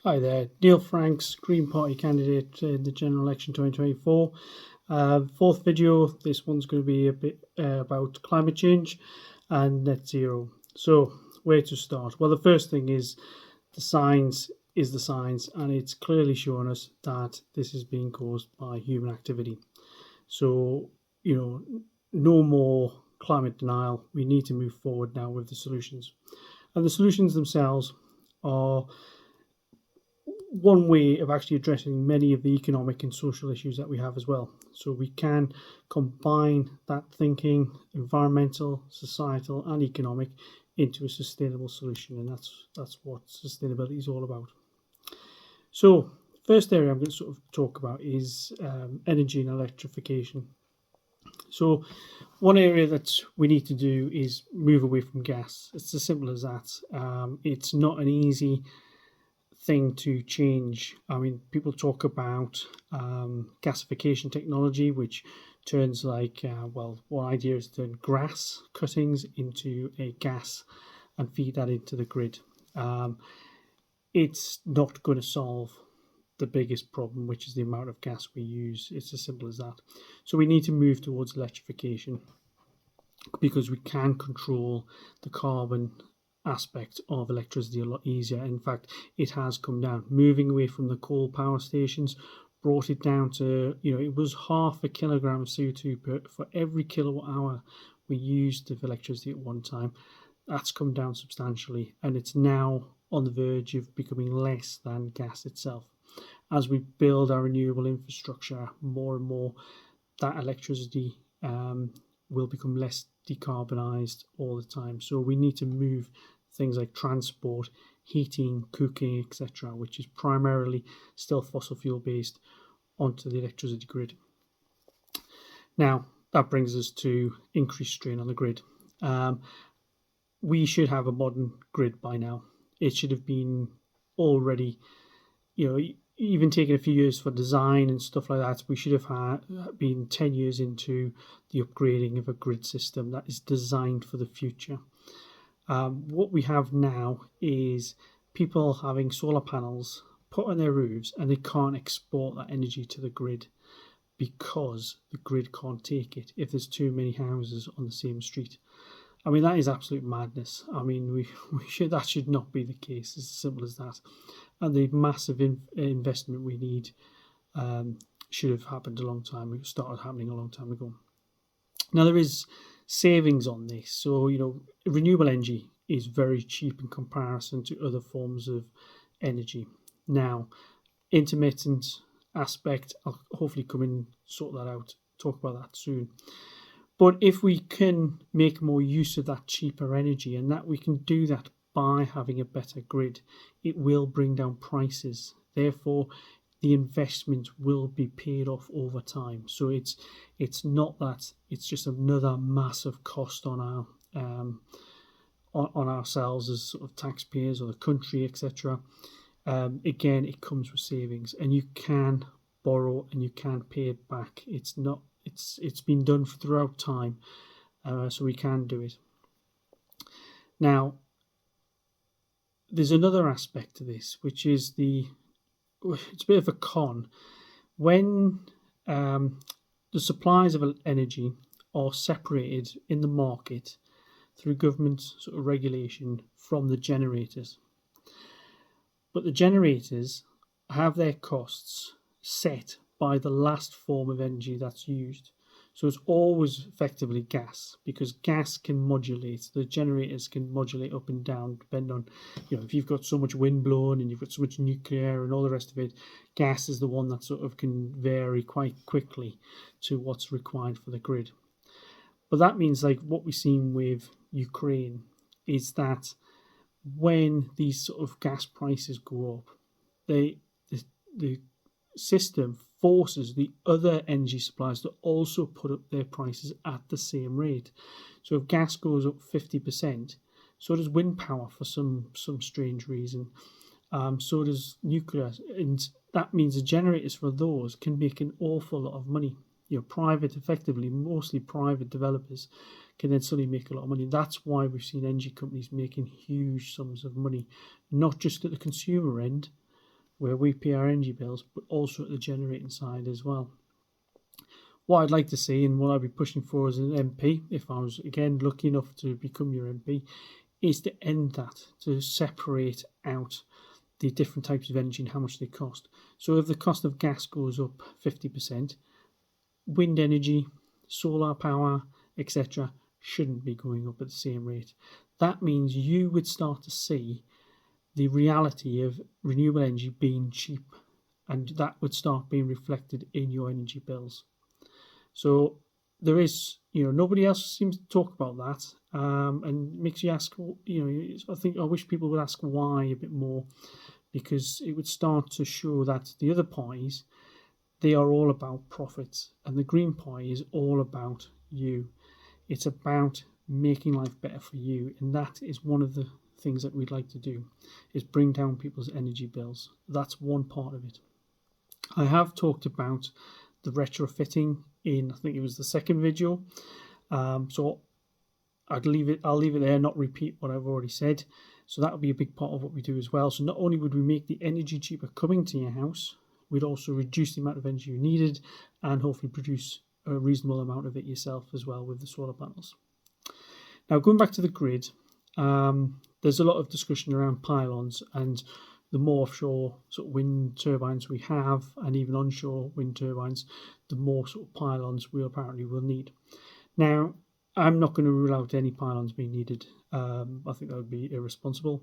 Hi there, Neil Franks, Green Party candidate in the general election 2024. Fourth video, this one's going to be a bit about climate change and net zero. So, where to start? Well, the first thing is the science is the science, and it's clearly showing us that this is being caused by human activity. So, no more climate denial. We need to move forward now with the solutions. And the solutions themselves are one way of actually addressing many of the economic and social issues that we have as well. So we can combine that thinking, environmental, societal, and economic, into a sustainable solution, and that's what sustainability is all about. So, first area I'm going to sort of talk about is energy and electrification. So, one area that we need to do is move away from gas. It's as simple as that. It's not an easy thing to change. I mean, people talk about gasification technology, which turns one idea is to turn grass cuttings into a gas and feed that into the grid. It's not going to solve the biggest problem, which is the amount of gas we use. It's as simple as that. So we need to move towards electrification because we can control the carbon aspect of electricity a lot easier. In fact, it has come down. Moving away from the coal power stations brought it down to, it was half a kilogram of CO2 for every kilowatt hour we used of electricity at one time. That's come down substantially, and it's now on the verge of becoming less than gas itself. As we build our renewable infrastructure more and more, that electricity will become less decarbonised all the time. So we need to move things like transport, heating, cooking, etc., which is primarily still fossil fuel based, onto the electricity grid. Now, that brings us to increased strain on the grid. We should have a modern grid by now. It should have been already, even taking a few years for design and stuff like that. We should have been 10 years into the upgrading of a grid system that is designed for the future. What we have now is people having solar panels put on their roofs, and they can't export that energy to the grid because the grid can't take it if there's too many houses on the same street. I mean, that is absolute madness. I mean, that should not be the case. It's as simple as that. And the massive investment we need should have happened a long time ago, started happening a long time ago. Now, there is savings on this. So, renewable energy is very cheap in comparison to other forms of energy. Now, intermittent aspect, I'll hopefully come and sort that out, talk about that soon. But if we can make more use of that cheaper energy, and that we can do that by having a better grid, it will bring down prices. Therefore, the investment will be paid off over time. So it's not that it's just another massive cost on ourselves as sort of taxpayers or the country, etc. Again, it comes with savings, and you can borrow and you can pay it back. It's been done throughout time, so we can do it. Now, there's another aspect to this, which is it's a bit of a con. When the supplies of energy are separated in the market through government sort of regulation from the generators, but the generators have their costs set by the last form of energy that's used. So it's always effectively gas, because gas can modulate. The generators can modulate up and down, depending on, if you've got so much wind blowing and you've got so much nuclear and all the rest of it, gas is the one that sort of can vary quite quickly to what's required for the grid. But that means, like what we've seen with Ukraine, is that when these sort of gas prices go up, the system forces the other energy suppliers to also put up their prices at the same rate. So if gas goes up 50%, so does wind power for some strange reason. So does nuclear, and that means the generators for those can make an awful lot of money. Mostly private developers can then suddenly make a lot of money. That's why we've seen energy companies making huge sums of money, not just at the consumer end, where we pay our energy bills, but also at the generating side as well. What I'd like to see, and what I'd be pushing for as an MP, if I was again lucky enough to become your MP, is to end that, to separate out the different types of energy and how much they cost. So if the cost of gas goes up 50%, wind energy, solar power, etc., shouldn't be going up at the same rate. That means you would start to see the reality of renewable energy being cheap, and that would start being reflected in your energy bills. So there is, nobody else seems to talk about that, and makes you ask, I wish people would ask why a bit more, because it would start to show that the other parties, they are all about profits, and the Green Party is all about you. It's about making life better for you, and that is one of the things that we'd like to do, is bring down people's energy bills. That's one part of it. I have talked about the retrofitting in, I think it was the second video, so I'll leave it there, not repeat what I've already said. So that will be a big part of what we do as well. So not only would we make the energy cheaper coming to your house, we'd also reduce the amount of energy you needed and hopefully produce a reasonable amount of it yourself as well with the solar panels. Now, going back to the grid, there's a lot of discussion around pylons, and the more offshore sort of wind turbines we have, and even onshore wind turbines, the more sort of pylons we apparently will need. Now, I'm not going to rule out any pylons being needed. I think that would be irresponsible.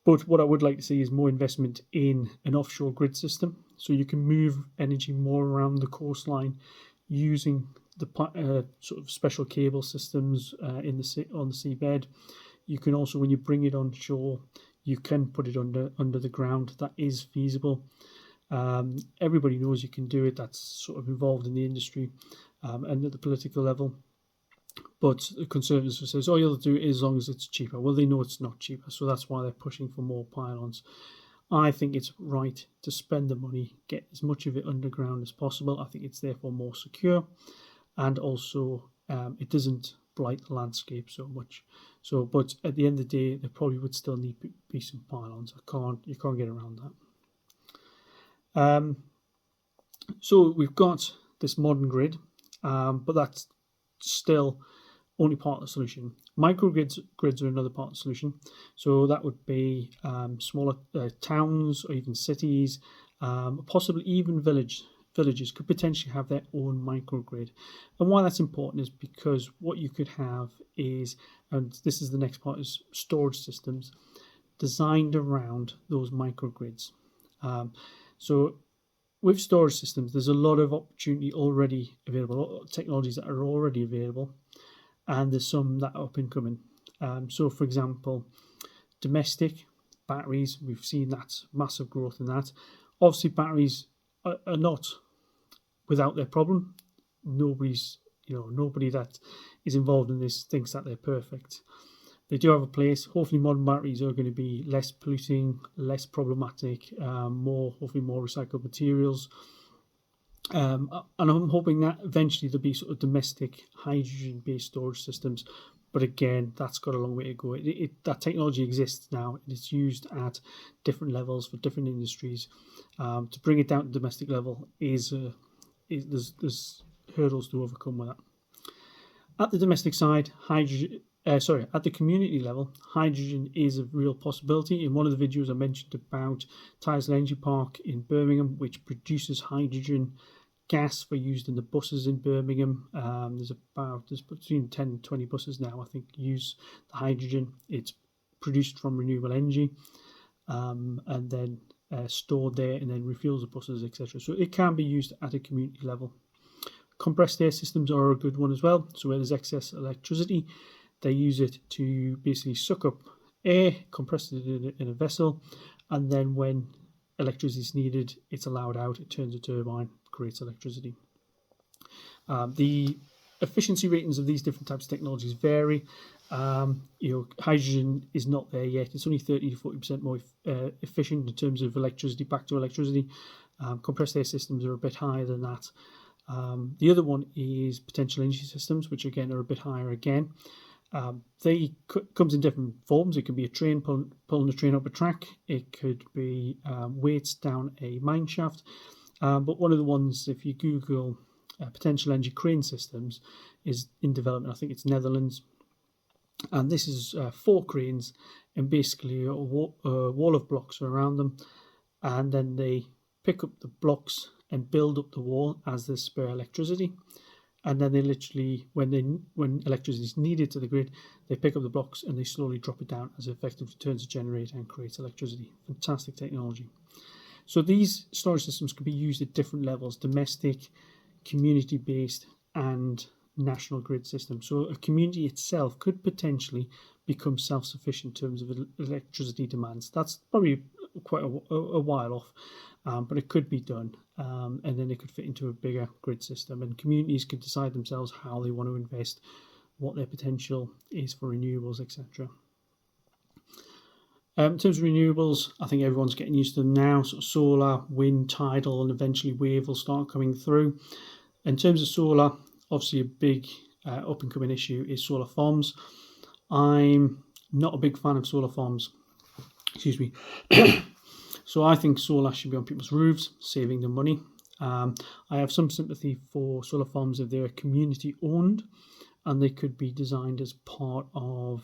But what I would like to see is more investment in an offshore grid system, so you can move energy more around the coastline using the sort of special cable systems on the seabed. You can also, when you bring it on shore, you can put it under the ground. That is feasible. Everybody knows you can do it. That's sort of involved in the industry and at the political level. But the Conservatives will say, you'll do it as long as it's cheaper. Well, they know it's not cheaper, so that's why they're pushing for more pylons. I think it's right to spend the money, get as much of it underground as possible. I think it's therefore more secure, and also it doesn't blight the landscape so much. So, but at the end of the day, there probably would still need to be some pylons. You can't get around that. So we've got this modern grid, but that's still only part of the solution. Microgrids are another part of the solution. So that would be smaller towns or even cities, possibly even villages could potentially have their own microgrid. And why that's important is because what you could have is, and this is the next part, is storage systems designed around those microgrids. So with storage systems, there's a lot of opportunity already available, a lot of technologies that are already available, and there's some that are up and coming. So for example, domestic batteries, we've seen that massive growth in that. Obviously batteries are not without their problem. Nobody that is involved in this thinks that they're perfect. They do have a place. Hopefully modern batteries are going to be less polluting, less problematic, hopefully more recycled materials. And I'm hoping that eventually there'll be sort of domestic hydrogen-based storage systems. But again, that's got a long way to go. That technology exists now. It's used at different levels for different industries. To bring it down to domestic level there's hurdles to overcome with that. At the domestic side, at the community level, hydrogen is a real possibility. In one of the videos I mentioned about Tysell Energy Park in Birmingham, which produces hydrogen gas for used in the buses in Birmingham. There's between 10 and 20 buses now, I think, use the hydrogen. It's produced from renewable energy and then stored there and then refuels the buses, etc. So it can be used at a community level. Compressed air systems are a good one as well. So where there's excess electricity, they use it to basically suck up air, compress it in a vessel, and then when electricity is needed, it's allowed out, it turns a turbine, creates electricity. The efficiency ratings of these different types of technologies vary. Hydrogen is not there yet. It's only 30 to 40% more efficient in terms of electricity, back to electricity. Compressed air systems are a bit higher than that. The other one is potential energy systems, which again are a bit higher again. Comes in different forms. It could be a train pulling a train up a track. It could be weights down a mine shaft. But one of the ones, if you Google potential energy crane systems, is in development. I think it's Netherlands. And this is 4 cranes and basically a wall of blocks around them. And then they pick up the blocks and build up the wall as there's spare electricity. And then they literally, when electricity is needed to the grid, they pick up the blocks and they slowly drop it down as it effectively turns a generator and creates electricity. Fantastic technology. So these storage systems can be used at different levels: domestic, community-based, and national grid system. So a community itself could potentially become self-sufficient in terms of electricity demands. That's probably quite a while off, but it could be done, and then it could fit into a bigger grid system, and communities could decide themselves how they want to invest, what their potential is for renewables, etc. In terms of renewables, I think everyone's getting used to them now. So solar, wind, tidal, and eventually wave will start coming through. In terms of solar, obviously a big up-and-coming issue is solar farms. I'm not a big fan of solar farms. Excuse me. So I think solar should be on people's roofs, saving them money. I have some sympathy for solar farms if they're community-owned, and they could be designed as part of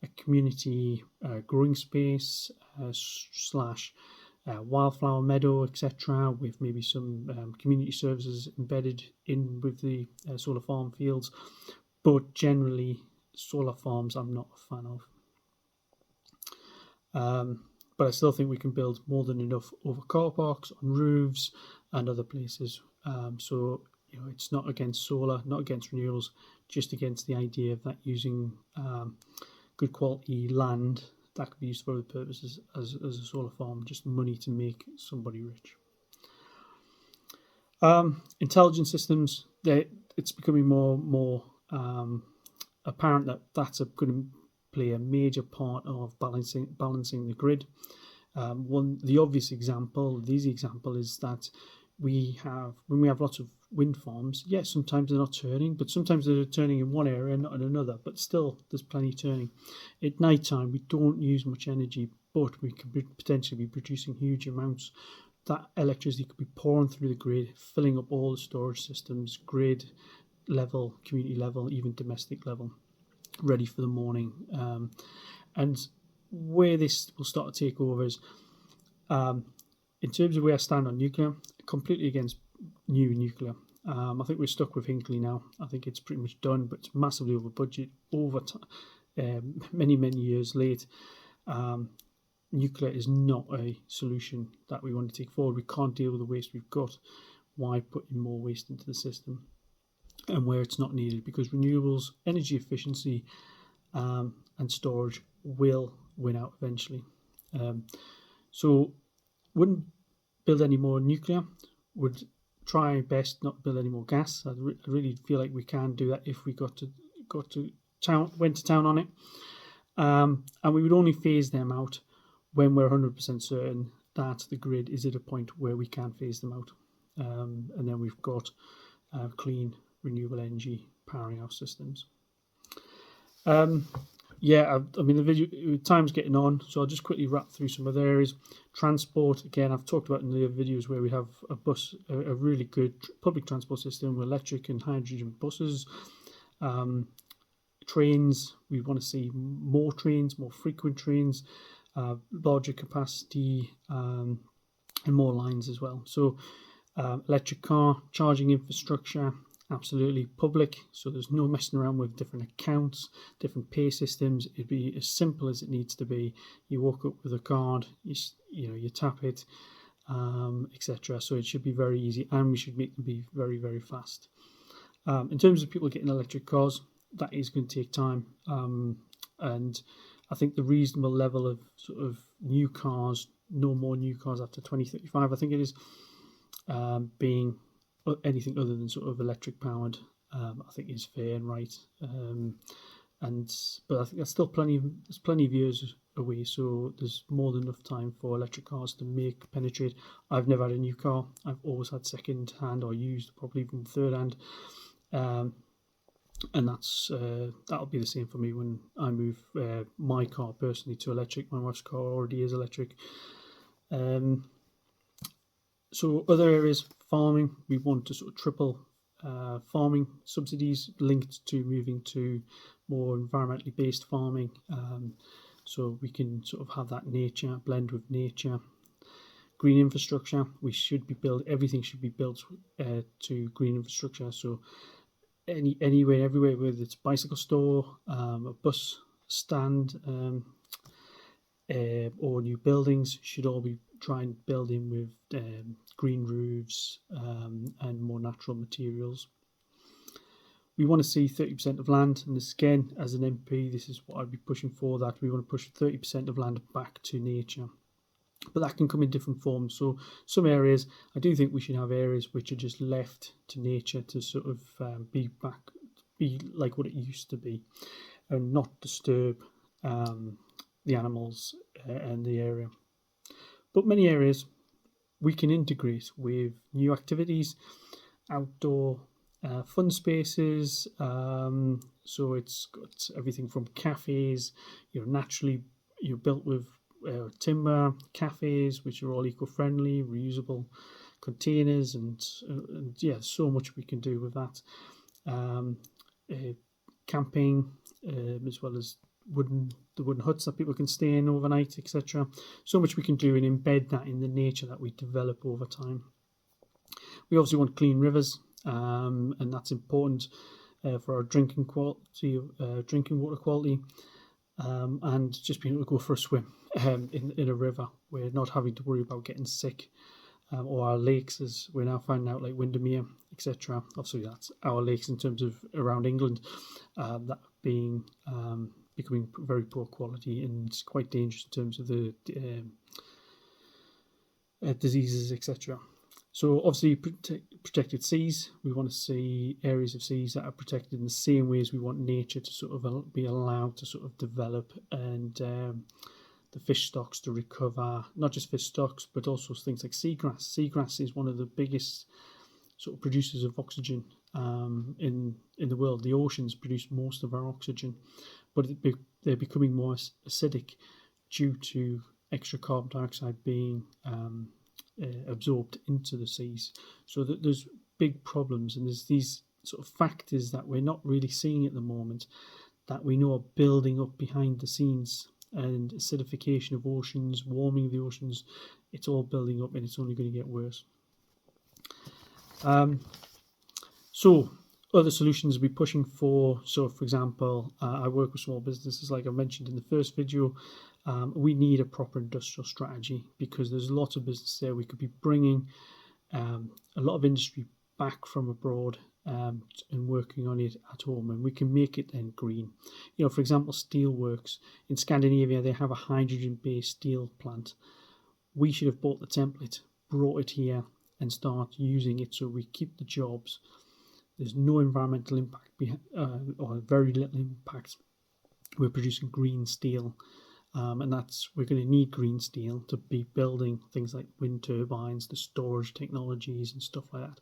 a community growing space slash wildflower meadow, etc., with maybe some community services embedded in with the solar farm fields. But generally, solar farms I'm not a fan of. But I still think we can build more than enough over car parks, on roofs, and other places. So it's not against solar, not against renewables, just against the idea of that using good quality land that could be used for other purposes as a solar farm, just money to make somebody rich. Intelligent systems, it's becoming more apparent that that's going to play a major part of balancing the grid. The obvious example, the easy example, is that when we have lots of wind farms, yes, sometimes they're not turning, but sometimes they're turning in one area and not in another, but still there's plenty turning. At night time, we don't use much energy, but we could potentially be producing huge amounts. That electricity could be pouring through the grid, filling up all the storage systems, grid level, community level, even domestic level, ready for the morning. And where this will start to take over is, in terms of where I stand on nuclear, completely against new nuclear. I think we're stuck with Hinkley now. I think it's pretty much done, but it's massively over budget, over many years late. Nuclear is not a solution that we want to take forward. We can't deal with the waste we've got. Why put in more waste into the system? And where it's not needed, because renewables, energy efficiency, and storage will win out eventually. So wouldn't build any more nuclear, would try best not build any more gas. I really feel like we can do that if we went to town on it. And we would only phase them out when we're 100% certain that the grid is at a point where we can phase them out. And then we've got clean, renewable energy powering our systems. I mean, the video time's getting on, so I'll just quickly wrap through some other areas. Transport, again, I've talked about in the other videos where we have a really good public transport system with electric and hydrogen buses. Trains, we want to see more trains, more frequent trains, larger capacity, and more lines as well. So electric car, charging infrastructure, absolutely public, so there's no messing around with different accounts, different pay systems. It'd be as simple as it needs to be. You walk up with a card, you tap it, etc. So it should be very easy, and we should make them be very, very fast. In terms of people getting electric cars, that is going to take time, and I think the reasonable level of sort of new cars, no more new cars after 2035, I think it is, being anything other than sort of electric powered, I think is fair and right. But I think there's still plenty of years away, so there's more than enough time for electric cars to penetrate. I've never had a new car. I've always had second hand or used, probably even third hand. and that'll be the same for me when I move my car personally to electric. My wife's car already is electric. So other areas, farming, we want to sort of triple farming subsidies linked to moving to more environmentally based farming, so we can sort of have that nature blend with nature. Green infrastructure, everything should be built to green infrastructure. So anywhere, everywhere, whether it's a bicycle store, a bus stand, or new buildings, should all be trying to build in with green roofs and more natural materials. We want to see 30% of land, and this again, as an MP, this is what I'd be pushing for, that we want to push 30% of land back to nature. But that can come in different forms. So some areas, I do think we should have areas which are just left to nature to sort of be like what it used to be, and not disturb the animals and the area. But many areas we can integrate with new activities, outdoor fun spaces. So it's got everything from cafes, naturally built with timber, cafes which are all eco-friendly, reusable containers, and yeah, so much we can do with that. Camping, as well as the wooden huts that people can stay in overnight, etc. So much we can do and embed that in the nature that we develop over time. We obviously want clean rivers, and that's important for our drinking water quality, and just being able to go for a swim in a river. We're not having to worry about getting sick, or our lakes, as we're now finding out, like Windermere, etc. Obviously, that's our lakes in terms of around England, that being becoming very poor quality and quite dangerous in terms of the diseases, etc. So obviously protected seas, we want to see areas of seas that are protected in the same way as we want nature to sort of be allowed to sort of develop, and the fish stocks to recover, not just fish stocks, but also things like seagrass. Seagrass is one of the biggest sort of producers of oxygen in the world. The oceans produce most of our oxygen, but they're becoming more acidic due to extra carbon dioxide being absorbed into the seas. So there's big problems, and there's these sort of factors that we're not really seeing at the moment that we know are building up behind the scenes, and acidification of oceans, warming of the oceans, it's all building up, and it's only going to get worse. So other solutions we're pushing for, so for example, I work with small businesses, like I mentioned in the first video. We need a proper industrial strategy, because there's lots of business there. We could be bringing a lot of industry back from abroad and working on it at home, and we can make it then green. For example, steelworks in Scandinavia, they have a hydrogen-based steel plant. We should have bought the template, brought it here, and start using it, so we keep the jobs. There's no environmental impact, or very little impact. We're producing green steel, and we're going to need green steel to be building things like wind turbines, the storage technologies and stuff like that.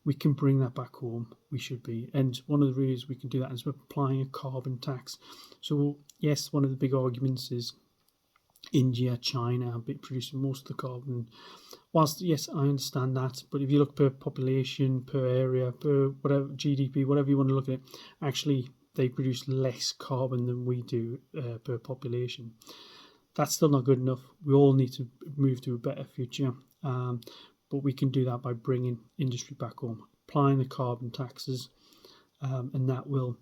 We can bring that back home. We should be, and one of the ways we can do that is we're applying a carbon tax. So yes, one of the big arguments is India, China are producing most of the carbon. Whilst yes, I understand that, but if you look per population, per area, per whatever GDP, whatever you want to look at it, actually they produce less carbon than we do per population. That's still not good enough. We all need to move to a better future, but we can do that by bringing industry back home, applying the carbon taxes, and that will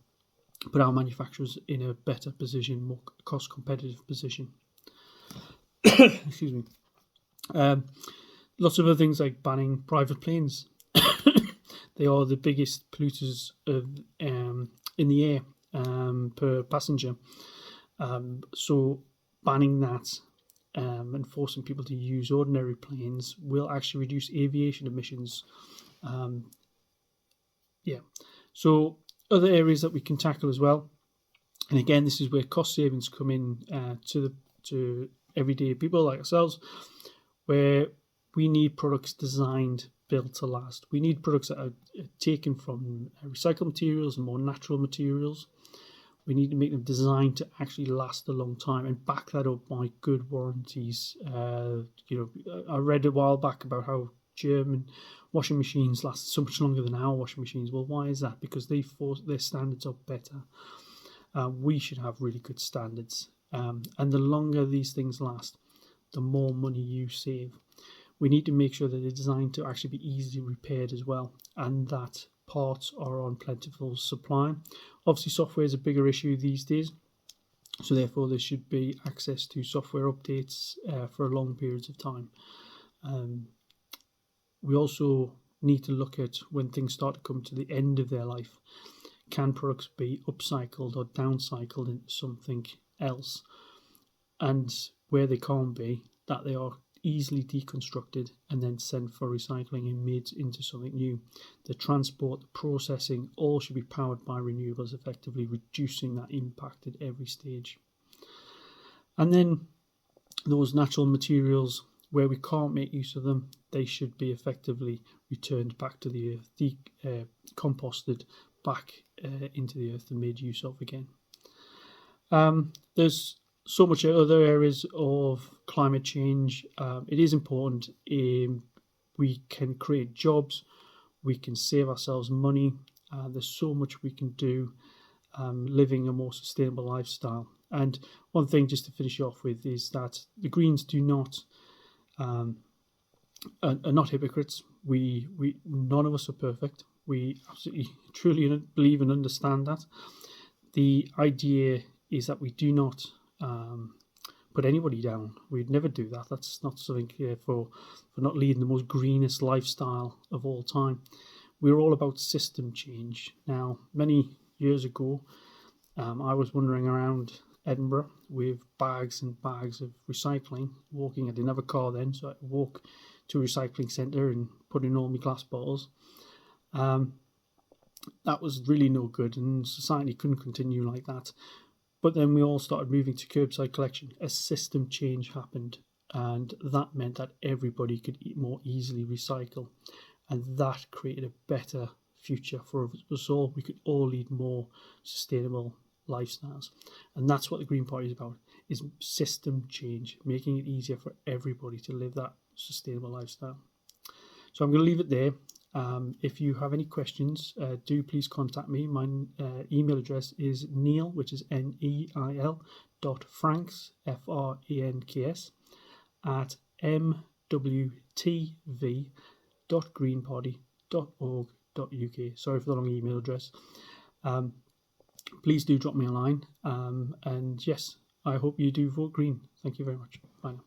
put our manufacturers in a better position, more cost competitive position. Excuse me. Lots of other things like banning private planes. They are the biggest polluters in the air per passenger. So banning that and forcing people to use ordinary planes will actually reduce aviation emissions. So other areas that we can tackle as well. And again, this is where cost savings come in to everyday people like ourselves, where we need products designed built to last. We need products that are taken from recycled materials and more natural materials. We need to make them designed to actually last a long time and back that up by good warranties. I read a while back about how German washing machines last so much longer than our washing machines. Well, why is that? Because their standards are better. We should have really good standards. And the longer these things last, the more money you save. We need to make sure that they're designed to actually be easily repaired as well, and that parts are on plentiful supply. Obviously, software is a bigger issue these days, so therefore there should be access to software updates for long periods of time. We also need to look at when things start to come to the end of their life. Can products be upcycled or downcycled into something else? And where they can't be, that they are easily deconstructed and then sent for recycling and made into something new. The transport, the processing, all should be powered by renewables, effectively reducing that impact at every stage. And then those natural materials, where we can't make use of them, they should be effectively returned back to the earth, composted back into the earth and made use of again. There's so much other areas of climate change. It is important. We can create jobs. We can save ourselves money. There's so much we can do living a more sustainable lifestyle. And one thing just to finish off with is that the Greens do not are not hypocrites. We none of us are perfect. We absolutely truly believe and understand that. The idea is that we do not put anybody down. We'd never do that. That's not something for not leading the most greenest lifestyle of all time. We're all about system change. Now, many years ago, I was wandering around Edinburgh with bags and bags of recycling, walking. I didn't have a car then, so I had to walk to a recycling centre and put in all my glass bottles. That was really no good, and society couldn't continue like that. But then we all started moving to curbside collection. A system change happened, and that meant that everybody could more easily recycle, and that created a better future for us all. We could all lead more sustainable lifestyles, and that's what the Green Party is about: is system change, making it easier for everybody to live that sustainable lifestyle. So I'm going to leave it there. If you have any questions, do please contact me. My email address is Neil, which is NEIL .Franks FRANKS at mwtv.greenparty.org.uk. Sorry for the long email address. Please do drop me a line. And yes, I hope you do vote green. Thank you very much. Bye now.